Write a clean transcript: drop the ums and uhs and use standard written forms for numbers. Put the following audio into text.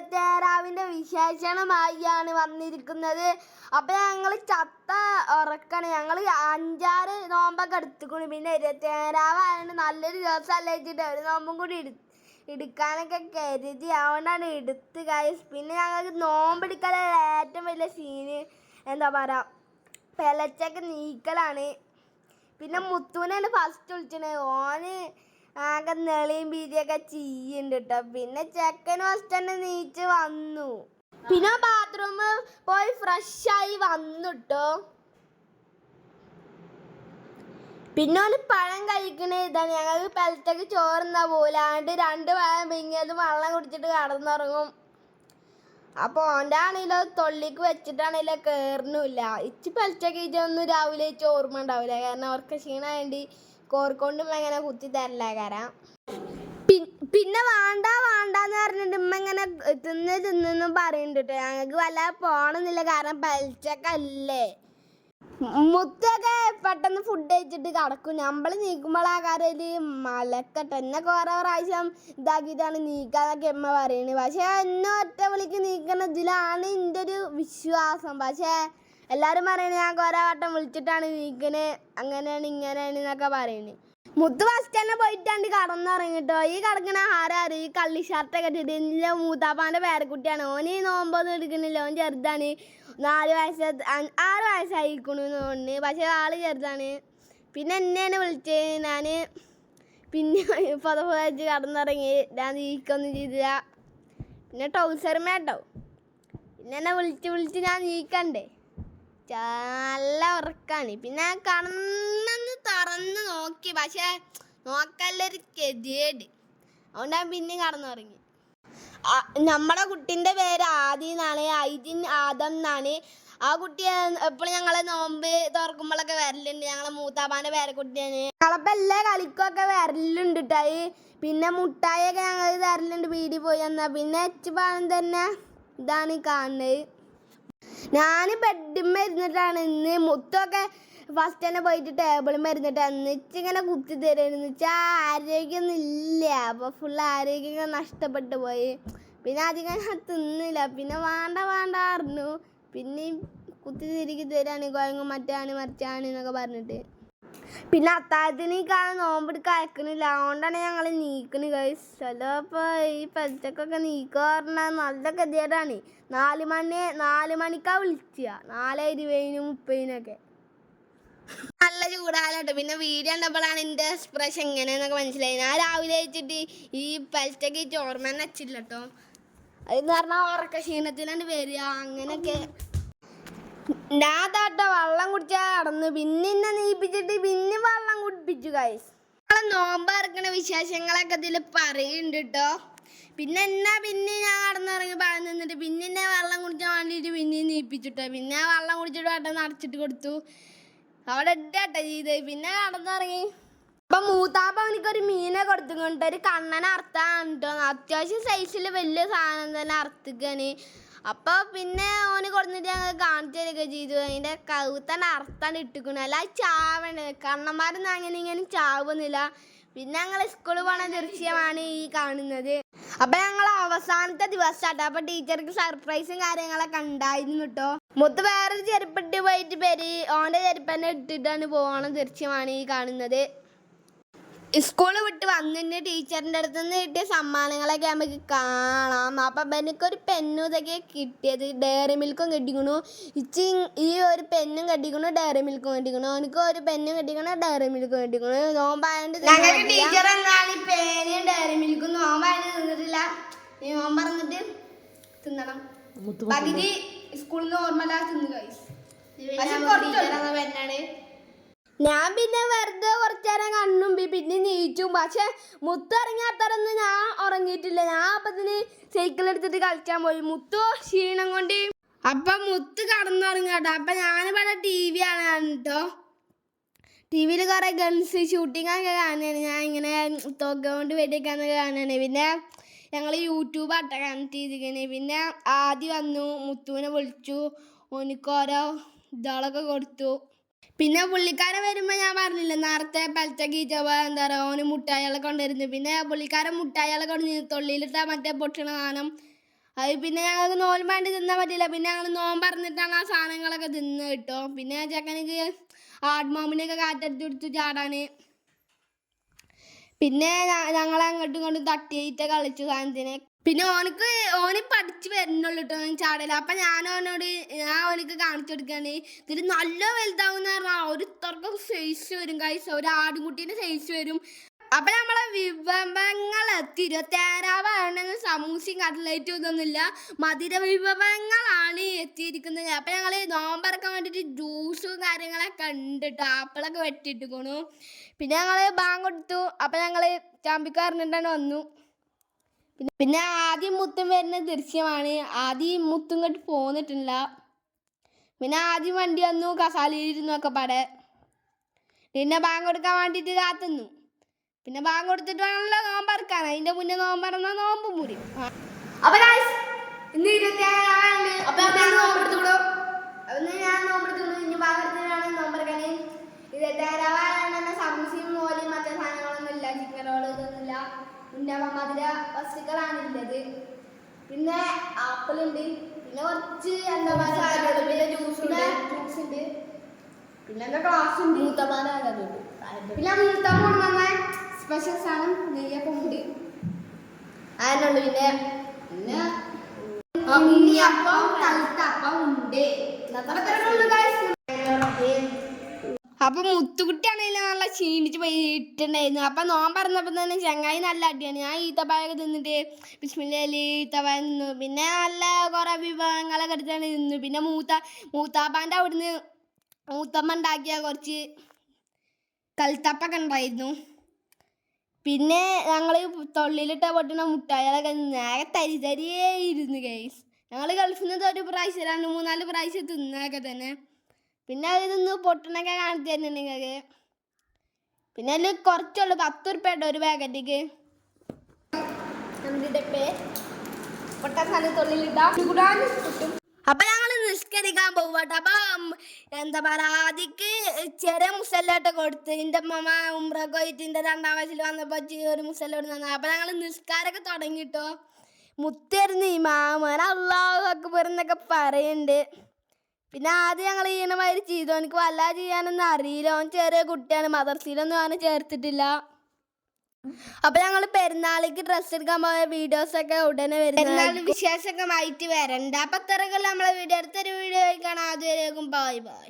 ഇരുപത്തിയേഴാവിൻ്റെ വിശേഷണമായിയാണ് വന്നിരിക്കുന്നത്. അപ്പം ഞങ്ങൾ ചത്ത ഉറക്കാണ്. ഞങ്ങൾ 5-6 നോമ്പൊക്കെ എടുത്തുകൊണ്ട് പിന്നെ 27ആവായതുകൊണ്ട് നല്ലൊരു ദിവസമല്ലേ വെച്ചിട്ട് ഒരു നോമ്പും കൂടി എടുക്കാനൊക്കെ കരുതി അതുകൊണ്ടാണ് എടുത്ത് ഗൈസ്. പിന്നെ ഞങ്ങൾക്ക് നോമ്പെടുക്കാനുള്ള ഏറ്റവും വലിയ സീന് എന്താ പറയുക, പെലച്ചൊക്കെ നീക്കലാണ്. പിന്നെ മുത്തൂനാണ് ഫസ്റ്റ് വിളിച്ചത്. ഓന് ആകെ നെളിയും ബീതിയൊക്കെ ചെയ്യുന്നുണ്ട് കേട്ടോ. പിന്നെ ചെക്കൻ ഫസ്റ്റ് തന്നെ നീച്ച് വന്നു. പിന്നെ ബാത്റൂമിൽ പോയി ഫ്രഷായി വന്നു കേട്ടോ. പിന്നെ ഒരു പഴം കഴിക്കണ ഇതാണ്. ഞങ്ങൾക്ക് പെലച്ചക്ക് ചോറുന്നാ പോലാണ്ട് 2 പഴം പിങ്ങിയത് വെള്ളം കുടിച്ചിട്ട് കടന്നുറങ്ങും. അപ്പോൾ ഓൻ്റെ ആണെങ്കിലോ തൊള്ളിക്ക് വെച്ചിട്ടാണെങ്കിലോ കയറണില്ല. ഇച്ച് പെലച്ചക്ക് ഇതൊന്നും രാവിലെ ഓർമ്മ ഉണ്ടാവില്ല, കാരണം അവർക്ക് ക്ഷീണമായതുകൊണ്ട് കോറിക്കൊണ്ടും എങ്ങനെ കുത്തി തരില്ല കരാം. പിന്നെ വേണ്ടാന്ന് പറഞ്ഞിട്ട് ഉമ്മ ഇങ്ങനെ തിന്നും പറയുന്നുണ്ട് കേട്ടോ. ഞങ്ങൾക്ക് വല്ലാതെ പോകണമെന്നില്ല, കാരണം പെലച്ചക്കല്ലേ. മുത്തൊക്കെ പെട്ടെന്ന് ഫുഡ് കഴിച്ചിട്ട് കിടക്കും. നമ്മൾ നീക്കുമ്പോഴാകാരല് മലക്കട്ടെ. എന്നെ കുറേ പ്രാവശ്യം ഇതാക്കിയിട്ടാണ് നീക്കാന്നൊക്കെ അമ്മ പറയുന്നത്. പക്ഷേ എന്നെ ഒറ്റ വിളിക്ക് നീക്കണതിലാണ് എൻ്റെ ഒരു വിശ്വാസം. പക്ഷേ എല്ലാവരും പറയുന്നത് ഞാൻ കുറേ വട്ടം വിളിച്ചിട്ടാണ് നീക്കണേ, അങ്ങനെയാണ് ഇങ്ങനെയാണ് എന്നൊക്കെ പറയുന്നത്. മുത്ത് ഫസ്റ്റ് തന്നെ പോയിട്ടാണ്ട് കടന്നുറങ്ങിട്ടോ. ഈ കിടക്കണ ആരാറ് ഈ കള്ളി ഷർട്ടൊക്കെ ഇട്ടിട്ട് എൻ്റെ മൂത്താപ്പാൻ്റെ പേരക്കുട്ടിയാണ്. ഓന് നോമ്പൊന്നും എടുക്കണില്ല, ഓൻ ചെറുതാണ്. 6 വയസ്സായിരിക്കണു തോന്നുന്നു, പക്ഷേ ആൾ ചെറുതാണ്. പിന്നെ എന്നെയാണ് വിളിച്ചത്. ഞാൻ പിന്നെ പുതച്ച് കടന്നുറങ്ങി, ഞാൻ നീക്കൊന്നും ചെയ്തില്ല. പിന്നെ ടൗസർമേട്ടോ പിന്നെ എന്നെ വിളിച്ച് ഞാൻ നീക്കണ്ടേ, നല്ല ഉറക്കാണ്. പിന്നെ കണ്ണെന്ന് തുറന്ന് നോക്കി, പക്ഷേ നോക്കാനുള്ളൊരു ഗതികേട്, അതുകൊണ്ടാണ് പിന്നെ കടന്നുറങ്ങി. നമ്മുടെ കുട്ടീൻ്റെ പേര് ആദി എന്നാണ്, ഐജിൻ ആദം എന്നാണ്. ആ കുട്ടി എപ്പോഴും ഞങ്ങളെ നോമ്പ് തുറക്കുമ്പോഴൊക്കെ വരലുണ്ട്. ഞങ്ങളെ മൂത്താപ്പാൻ്റെ പേരക്കുട്ടിയാണ്. ഞങ്ങളപ്പോൾ എല്ലാ കളിക്കൊക്കെ വരലുണ്ട് കേട്ടായി. പിന്നെ മുട്ടായിയൊക്കെ ഞങ്ങൾ തരലുണ്ട് വീട്ടിൽ പോയി വന്നാൽ. പിന്നെ എച്ചുപാനം തന്നെ ഇതാണ് കാണുന്നത്. ഞാൻ ബെഡിന്മേൽ ഇരുന്നിട്ടാണ് ഇന്ന്. മുത്തൊക്കെ ഫസ്റ്റ് തന്നെ പോയിട്ട് ടേബിളിൽ ഇരുന്നിട്ടാണ് ഇച്ചിങ്ങനെ കുത്തി തരുമെന്ന് വെച്ചാൽ ആരോഗ്യമൊന്നും ഇല്ല. അപ്പോൾ ഫുൾ ആരോഗ്യമൊക്കെ നഷ്ടപ്പെട്ടു പോയി. പിന്നെ അധികം ഞാൻ തിന്നില്ല. പിന്നെ വേണ്ട പറഞ്ഞു. പിന്നെയും കുത്തി തിരികെ തരാണ്, കുഴങ്ങും മറ്റാണ് മറിച്ചാണ് എന്നൊക്കെ പറഞ്ഞിട്ട്. പിന്നെ അത്താഴത്തിന് നോമ്പെടുക്കാൻ അയക്കണില്ല, അതുകൊണ്ടാണ് ഞങ്ങൾ നീക്കണത് ഗൈസ്. ചിലപ്പോൾ ഈ പെലച്ചക്കൊക്കെ നീക്കുക പറഞ്ഞാൽ നല്ല ഗതികേടാണ്. 4 മണിക്കാണ് വിളിക്കുക, 4:20-30 നല്ല ചൂടാലോട്ടോ. പിന്നെ വീഡിയോ കണ്ടപ്പോഴാണ് എൻ്റെ എക്സ്പ്രഷൻ എങ്ങനെയെന്നൊക്കെ മനസ്സിലായി. ഞാൻ രാവിലെ വെച്ചിട്ട് ഈ പെലച്ചക്ക് ചോർമ്മ തന്നെ വെച്ചില്ല കേട്ടോ. അതെന്ന് പറഞ്ഞാൽ ഉറക്ക ക്ഷീണത്തിലാണ് വരിക, അങ്ങനെയൊക്കെ. ഞാൻ താട്ടോ വെള്ളം കുടിച്ചാൽ കടന്നു. പിന്നെ എന്നെ നീപ്പിച്ചിട്ട് പിന്നെ വെള്ളം കുടിപ്പിച്ചു ഗൈസ്. നമ്മളെ നോമ്പ് ഇറക്കണ വിശേഷങ്ങളൊക്കെ ഇതിൽ പറയുന്നുണ്ട് കേട്ടോ. പിന്നെ ഞാൻ കടന്നിറങ്ങി പഴം നിന്നിട്ട് പിന്നെ എന്നെ വെള്ളം കുടിച്ചാൽ വേണ്ടിയിട്ട് പിന്നെയും നീപ്പിച്ചിട്ടോ. പിന്നെ വെള്ളം കുടിച്ചിട്ട് പെട്ടെന്ന് അടച്ചിട്ട് കൊടുത്തു, അവിടെ ഇട്ടാട്ടോ ചെയ്ത്. പിന്നെ കടന്നിറങ്ങി. അപ്പം മൂത്താപ്പ എനിക്കൊരു മീനെ കൊടുത്തുകൊണ്ട് ഒരു കണ്ണനെ അറുത്താണ് കേട്ടോ. അത്യാവശ്യം സൈസിൽ വലിയ സാധനം തന്നെ അറുത്തിക്കാണ്. അപ്പോൾ പിന്നെ ഓന് കൊടുത്തിട്ട് ഞങ്ങൾ കാണിച്ചു തരികയൊക്കെ ചെയ്തു. അതിൻ്റെ കവുത്തന്നെ അറുത്താണ് ഇട്ടിക്കണം, അല്ല ചാവണ്ടേ. കണ്ണന്മാരൊന്നും അങ്ങനെ ഇങ്ങനെ ചാവുന്നില്ല. പിന്നെ ഞങ്ങൾ സ്കൂളിൽ പോണ ദൃശ്യമാണ് ഈ കാണുന്നത്. അപ്പം ഞങ്ങൾ അവസാനത്തെ ദിവസമാട്ടോ. അപ്പോൾ ടീച്ചർക്ക് സർപ്രൈസും കാര്യങ്ങളൊക്കെ ഉണ്ടായിരുന്നു കേട്ടോ. മുത്ത് വേറൊരു ചെരുപ്പിട്ട് പോയിട്ട് ഓൻ്റെ ചെരുപ്പന്നെ ഇട്ടിട്ടാണ് പോകണ ദൃശ്യമാണ് ഈ കാണുന്നത്. സ്കൂൾ വിട്ട് വന്നിട്ട് ടീച്ചറിൻ്റെ അടുത്ത് നിന്ന് കിട്ടിയ സമ്മാനങ്ങളൊക്കെ നമുക്ക് കാണാം. അപ്പം എനിക്കൊരു പെന്നും ഇതൊക്കെ കിട്ടിയത്. ഡയറി മിൽക്കും കിട്ടിക്കണു. ഈ ഒരു പെന്നും കെട്ടിക്കണു, ഡയറി മിൽക്കും കെട്ടിക്കണു. എനിക്ക് ഒരു പെന്നും കെട്ടിക്കണു, ഡയറി മിൽക്കും കെട്ടിക്കണു. നോമ്പായതുകൊണ്ട് ടീച്ചർ എന്താണ് പേനയും ഡയറി മിൽക്കും നോമ്പായിട്ട് തിന്നിട്ടില്ല. ഈ നോമ്പ് പറഞ്ഞിട്ട് തിന്നണം. പകുതി സ്കൂളിൽ നിന്ന് ഓർമ്മയില്ലാതെ തിന്നു കഴിച്ചു. ഞാൻ പിന്നെ വെറുതെ കുറച്ചു നേരം കണ്ണും പിന്നെ നീച്ചും. പക്ഷെ മുത്ത് ഇറങ്ങിയാത്തറൊന്നും ഞാൻ ഉറങ്ങിയിട്ടില്ല. ഞാൻ അപ്പത്തിന് സൈക്കിൾ എടുത്തിട്ട് കളിച്ചാൻ പോയി. മുത്തു ക്ഷീണം കൊണ്ട് അപ്പം മുത്ത് കടന്നുറങ്ങാട്ടോ. അപ്പം ഞാനിവിടെ TV കാണാൻ കേട്ടോ. TV കുറേ ഗൺസ് ഷൂട്ടിങ്ങൊക്കെ കാണുകയാണ്. ഞാൻ ഇങ്ങനെ തോക്ക കൊണ്ട് വെടിയൊക്കെയാണെന്നൊക്കെ കാണുകയാണ്. പിന്നെ ഞങ്ങൾ യൂട്യൂബ് ആട്ടോ കണക്ട് ചെയ്തിരിക്കുന്നത്. പിന്നെ ആദ്യം വന്നു, മുത്തുവിനെ വിളിച്ചു, ഓനിക്കോരോ ഇതാളൊക്കെ കൊടുത്തു. പിന്നെ പുള്ളിക്കാരൻ വരുമ്പോൾ ഞാൻ പറഞ്ഞില്ല നേരത്തെ പെലച്ചക്ക് എന്താ പറയുക, ഓന് മുട്ടായികളെ കൊണ്ടുവരുന്നു. പിന്നെ പുള്ളിക്കാരൻ മുട്ടായികളെ കൊണ്ട് തൊള്ളിയിലിട്ട മറ്റേ പൊട്ടണ സാധനം അത് പിന്നെ ഞങ്ങൾക്ക് നോൽമ്പാണ്ട് തിന്നാൻ പറ്റില്ല. പിന്നെ ഞങ്ങൾ നോമ്പറന്നിട്ടാണ് ആ സാധനങ്ങളൊക്കെ തിന്ന് കിട്ടോ. പിന്നെ ചെക്കനക്ക് ആട്മാമിനെയൊക്കെ കാറ്റെടുത്ത് കൊടുത്തു ചാടാന്. പിന്നെ ഞങ്ങളെ അങ്ങോട്ടും ഇങ്ങോട്ടും തട്ടിയിട്ട് കളിച്ചു സാധനത്തിന്. പിന്നെ ഓന് പഠിച്ച് വരുന്നുള്ളൂ കേട്ടോ ചാടല. അപ്പം ഞാൻ ഓനക്ക് കാണിച്ചു കൊടുക്കുകയാണ്. ഇതിൽ നല്ല വലുതാവും എന്ന് പറഞ്ഞാൽ ഒരു തുറക്കം സൈസ് വരും കൈസ്, ഒരു ആടുകുട്ടീൻ്റെ സൈസ് വരും. അപ്പം നമ്മളെ വിഭവങ്ങൾ 27 സമൂസയും കട്ട്ലേറ്റും ഇതൊന്നുമില്ല, മധുര വിഭവങ്ങളാണ് എത്തിയിരിക്കുന്നത്. അപ്പം ഞങ്ങൾ നോമ്പറക്കാൻ വേണ്ടിയിട്ട് ജ്യൂസും കാര്യങ്ങളൊക്കെ ഉണ്ട് കേട്ടോ. ആപ്പിളൊക്കെ വെട്ടിയിട്ടിക്കണു. പിന്നെ ഞങ്ങൾ ബാങ്ക് കൊടുത്തു. അപ്പം ഞങ്ങൾ ചാമ്പിക്കാരനിട്ടാണ് വന്നു. പിന്നെ ആദ്യം മുത്തും വരുന്ന ദൃശ്യമാണ്. ആദ്യം മുത്തും കെട്ടി പോന്നിട്ടില്ല. പിന്നെ ആദ്യം വണ്ടി വന്നു, കസാലയിരുന്നു ഒക്കെ പാടെ. പിന്നെ ബാങ്ക് കൊടുക്കാൻ വേണ്ടിയിട്ട് കാത്തുന്നു. പിന്നെ ബാങ്ക് കൊടുത്തിട്ട് വേണമല്ലോ നോമ്പറക്കാൻ. അതിൻ്റെ മുന്നേ നോമ്പറന്ന നോമ്പ് മുറി. അപ്പം ഇന്ന് 27 അപ്പം ഞാൻ നോമ്പെടുത്തുകൂടോ. അപ്പം ഞാൻ നോമ്പെടുത്തുള്ളൂ. ഇനി ബാങ്ക് എടുത്തിട്ടാണ് നോമ്പറക്കാൻ. 27 സമൂസയും മോലും മറ്റേ സാധനങ്ങളൊന്നും ഇല്ല, ചിക്കൻ റോൾ ഇതൊന്നുമില്ല. പിന്നെ മധുര വസ്തുക്കളാണുള്ളത്. പിന്നെ ആപ്പിളുണ്ട്, പിന്നെ കുറച്ച് എന്താ പറയുക, പിന്നെ ജ്യൂസ് ഉണ്ട്, പിന്നെ എന്താ ക്ലാസ് ഉണ്ട്. പിന്നെ മൂത്തമ്മ കൊണ്ടുവന്ന സ്പെഷ്യൽ സാധനം നെയ്യപ്പം ഉണ്ട്, അതിനുള്ളു. പിന്നെ ഉണ്ണിയപ്പം കൽത്തപ്പം ഉണ്ട്. അപ്പൊ മുത്തുകുട്ടിയാണെങ്കിൽ നല്ല ക്ഷീണിച്ച് പോയിട്ടുണ്ടായിരുന്നു. അപ്പൊ നോമ്പറന്നപ്പോൾ തന്നെ ചങ്ങായി നല്ല അടിയാണ്. ഞാൻ ഈത്തപ്പായൊക്കെ തിന്നിട്ട് ബിസ്മില്ലി ഈത്തപ്പായ തിന്നു. പിന്നെ നല്ല കുറെ വിഭവങ്ങളൊക്കെ എടുത്താണ് തിന്നു. പിന്നെ മൂത്താപ്പാൻ്റെ അവിടുന്ന് മൂത്തമ്മ ഉണ്ടാക്കിയ കുറച്ച് കൽത്തപ്പൊക്കെ ഉണ്ടായിരുന്നു. പിന്നെ ഞങ്ങൾ തൊള്ളിയിലിട്ട പൊട്ടുന്ന മുട്ടായികളൊക്കെ നേരെ തരിതരിയേ ഇരുന്നു ഗൈസ്. ഞങ്ങൾ ഗൾഫിൽ നിന്ന് ഒരു പ്രാവശ്യം 2-3-4 പ്രാവശ്യം തിന്നൊക്കെ തന്നെ. പിന്നെ അത് തിന്ന് പൊട്ടണൊക്കെ കാണിച്ചു തരുന്നുണ്ടെങ്കിൽ. പിന്നെ അതിൽ കുറച്ചുള്ളൂ, 10 ഉറുപ്പ്യ ഒരു പാക്കറ്റിക്ക്. പൊട്ട സാധനം തൊള്ളിയിലിട്ടാൽ കിട്ടും. അപ്പം ഞങ്ങൾ നിസ്കരിക്കാൻ പോകും കേട്ടോ. അപ്പം എന്താ പറയുക, ആദ്യക്ക് ചെറിയ മുസല്ലോട്ട് കൊടുത്ത് എൻ്റെ അമ്മ ഉംറക്ക് പോയിട്ട് എൻ്റെ 2ാം വയസ്സിൽ വന്നപ്പോൾ ഒരു മുസല്ലോട്ട് തന്നു. അപ്പം ഞങ്ങൾ നിസ്കാരമൊക്കെ തുടങ്ങിട്ടോ. മുത്തരുന്ന് ഇമാമൻ അല്ലാഹു അക്ബർ എന്നൊക്കെ പറയുന്നുണ്ട്. പിന്നെ ആദ്യം ഞങ്ങൾ ഈണമാതിരി ചെയ്തു. എനിക്ക് വല്ലാതെ ചെയ്യാനൊന്നും അറിയില്ല. ഓൻ ചെറിയ കുട്ടിയാണ്, മദർസയിലൊന്നും അവനെ ചേർത്തിട്ടില്ല. അപ്പൊ ഞങ്ങൾ പെരുന്നാളിക്ക് ഡ്രസ്സ് എടുക്കാൻ പോയ വീഡിയോസൊക്കെ ഉടനെ വരും. പെരുന്നാൾ വിശേഷമൊക്കെ ആയിട്ട് വരണ്ട. അപ്പൊ അത്രയ്ക്കുള്ള നമ്മളെ വീഡിയോ, അടുത്തൊരു വീഡിയോ കാണാം. അതുവരേക്കും ബൈ ബൈ.